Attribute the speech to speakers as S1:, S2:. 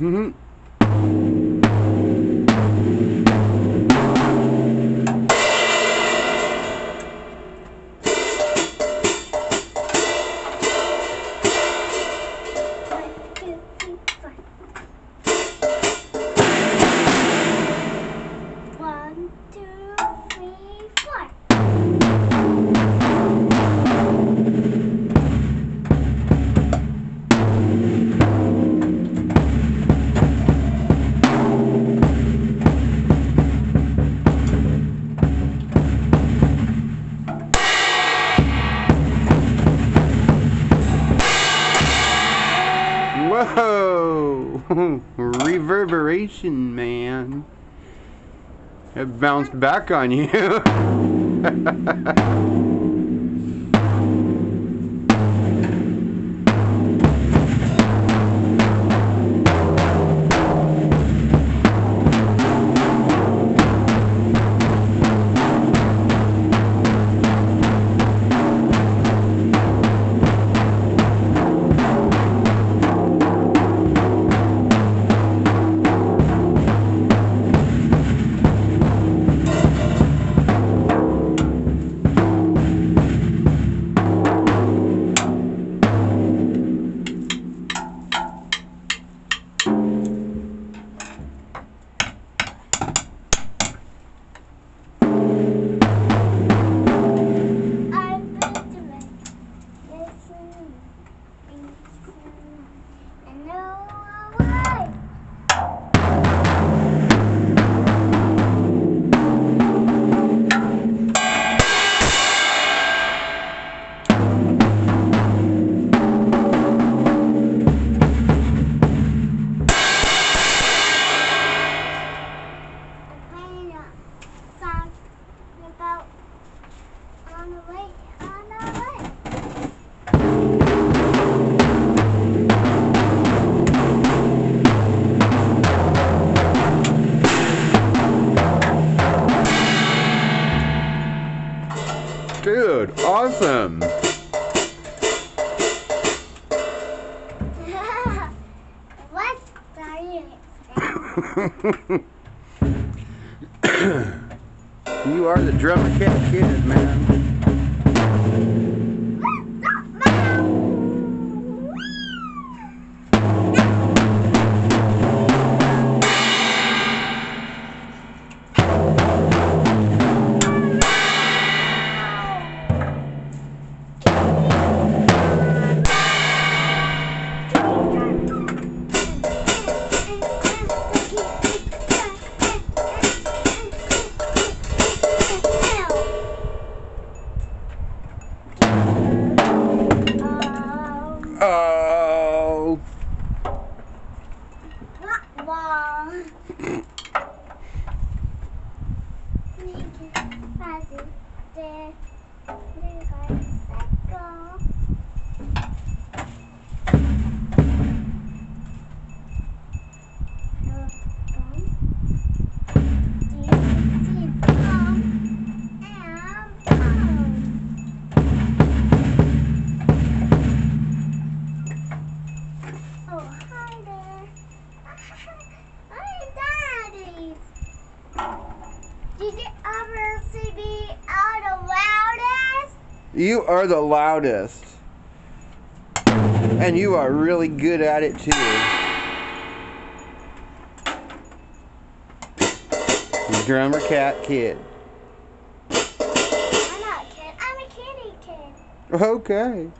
S1: Mm-hmm. Whoa! Reverberation, man. It bounced back on you. Dude, awesome!
S2: What are you?
S1: You are the drummer cat kid, man. Oh.
S2: Did you ever see me out the loudest?
S1: You are the loudest. And you are really good at it too. Drummer cat kid.
S2: I'm not a kid. I'm a kitty kid.
S1: Okay.